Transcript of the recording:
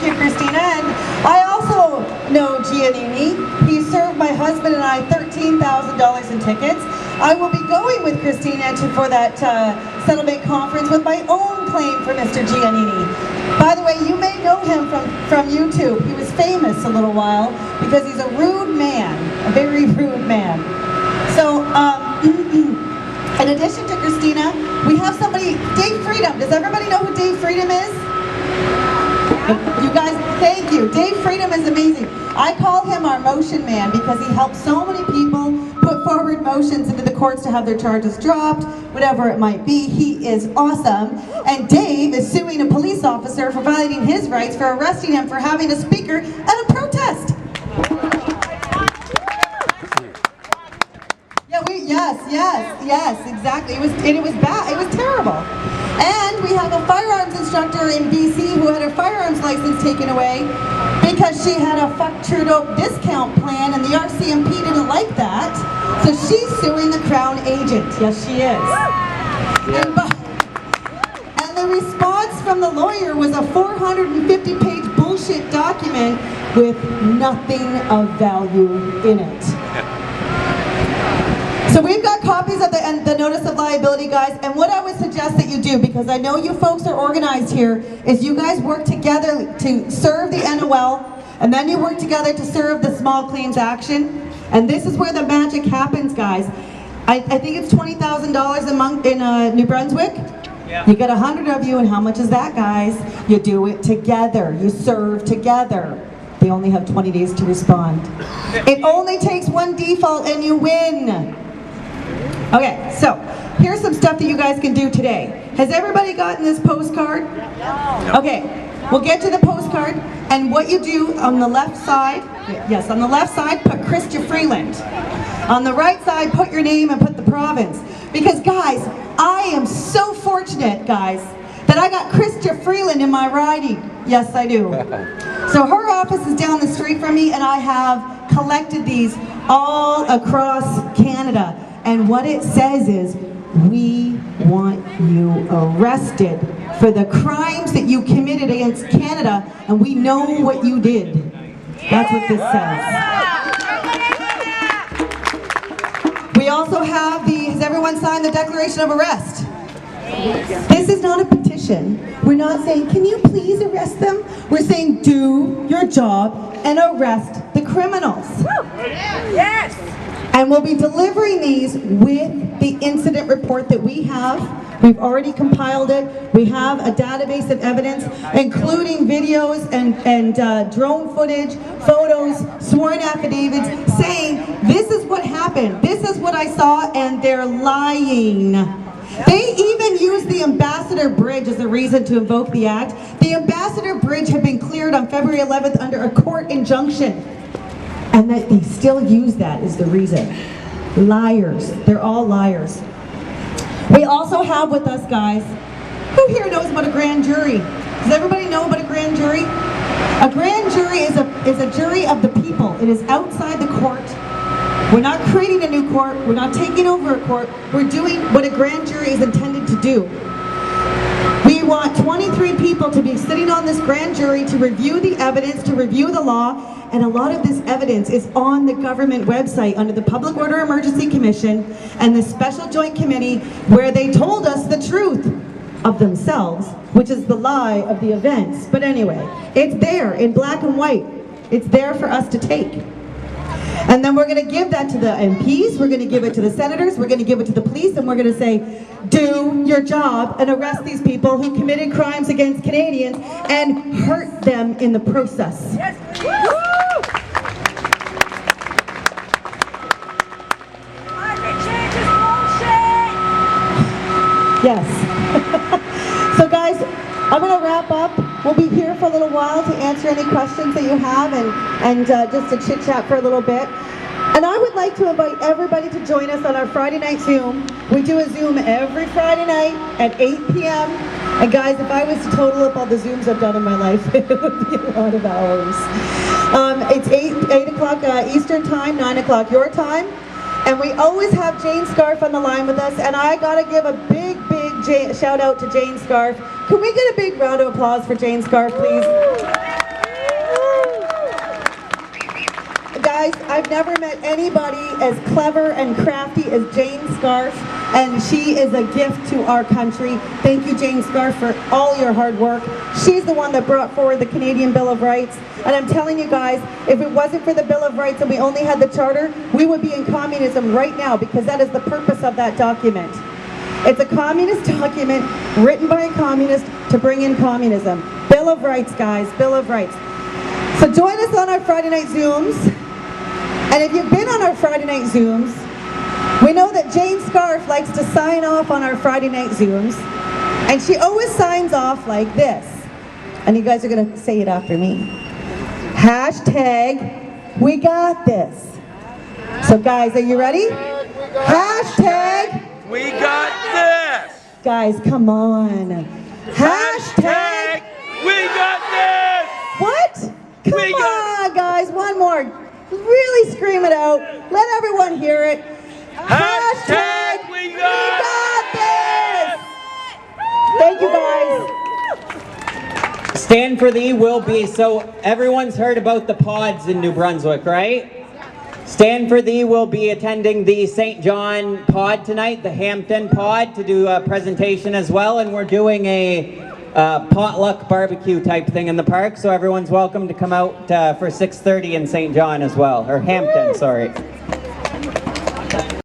to Christina, and I also know Giannini. He served my husband and I $13,000 in tickets. I will be going with Christina for that settlement conference with my own claim for Mr. Giannini. By the way, you may know him from YouTube. He was famous a little while because he's a rude man, a very rude man. So, in addition to Christina, we have somebody, Dave Freedom. Does everybody know who Dave Freedom is? You guys, thank you. Dave Freedom is amazing. I call him our motion man because he helps so many people put forward motions into the courts to have their charges dropped, whatever it might be. He is awesome. And Dave is suing a police officer for violating his rights, for arresting him for having a speaker at a protest. Yes, exactly. It was bad. It was terrible. And we have a firearms instructor in BC who had her firearms license taken away because she had a fuck Trudeau discount plan, and the RCMP didn't like that. So she's suing the Crown agent. Yes, she is. And the response from the lawyer was a 450-page bullshit document with nothing of value in it. So we've got copies of the notice of liability, guys, and what I would suggest that you do, because I know you folks are organized here, is you guys work together to serve the NOL, and then you work together to serve the small claims action, and this is where the magic happens, guys. I think it's $20,000 in New Brunswick. Yeah. You get 100 of you, and how much is that, guys? You do it together. You serve together. They only have 20 days to respond. It only takes one default, and you win. Okay, so here's some stuff that you guys can do today. Has everybody gotten this postcard? No. Okay, we'll get to the postcard, and what you do on the left side, yes, on the left side, put Christian Freeland. On the right side, put your name and put the province. Because guys, I am so fortunate, guys, that I got Christian Freeland in my riding. Yes, I do. So her office is down the street from me, and I have collected these all across Canada. And what it says is, we want you arrested for the crimes that you committed against Canada, and we know what you did. That's what this says. We also have has everyone signed the Declaration of Arrest? This is not a petition. We're not saying, can you please arrest them? We're saying, do your job and arrest the criminals. Yes! And we'll be delivering these with the incident report that we have. We've already compiled it. We have a database of evidence, including videos and drone footage, photos, sworn affidavits, saying, this is what happened, this is what I saw, and they're lying. They even used the Ambassador Bridge as a reason to invoke the act. The Ambassador Bridge had been cleared on February 11th under a court injunction. And that they still use that is the reason. Liars. They're all liars. We also have with us, guys, who here knows about a grand jury? Does everybody know about a grand jury? A grand jury is a jury of the people. It is outside the court. We're not creating a new court. We're not taking over a court. We're doing what a grand jury is intended to do. We want 23 people to be sitting on this grand jury to review the evidence, to review the law, and a lot of this evidence is on the government website under the Public Order Emergency Commission and the Special Joint Committee, where they told us the truth of themselves, which is the lie of the events. But anyway, it's there in black and white. It's there for us to take. And then we're going to give that to the MPs, we're going to give it to the senators, we're going to give it to the police, and we're going to say, do your job and arrest these people who committed crimes against Canadians and hurt them in the process. Yes. Yes. So guys, I'm going to wrap up. We'll be here for a little while to answer any questions that you have and just to chit chat for a little bit. And I would like to invite everybody to join us on our Friday night Zoom. We do a Zoom every Friday night at 8 p.m. And guys, if I was to total up all the Zooms I've done in my life, it would be a lot of hours. It's 8 o'clock Eastern time, 9 o'clock your time. And we always have Jane Scarf on the line with us. And I got to give a big shout out to Jane Scarf. Can we get a big round of applause for Jane Scarf, please? I've never met anybody as clever and crafty as Jane Scarf, and she is a gift to our country. Thank you, Jane Scarf, for all your hard work. She's the one that brought forward the Canadian Bill of Rights, and I'm telling you guys, if it wasn't for the Bill of Rights and we only had the Charter, we would be in communism right now, because that is the purpose of that document. It's a communist document written by a communist to bring in communism. Bill of Rights, guys, Bill of Rights. So join us on our Friday night Zooms. And if you've been on our Friday night Zooms, we know that Jane Scarf likes to sign off on our Friday night Zooms. And she always signs off like this. And you guys are going to say it after me. Hashtag, we got this. So guys, are you ready? Hashtag, we got this! Guys, come on. Hashtag, we got this! What? Come on, guys, one more. Really scream it out. Let everyone hear it. Hashtag, we got this! Thank you, guys. Stand for Thee will be, so everyone's heard about the pods in New Brunswick, right? Stand for Thee will be attending the St. John pod tonight, the Hampton pod, to do a presentation as well, and we're doing a potluck barbecue type thing in the park, so everyone's welcome to come out for 6:30 in St. John as well, or Hampton, sorry.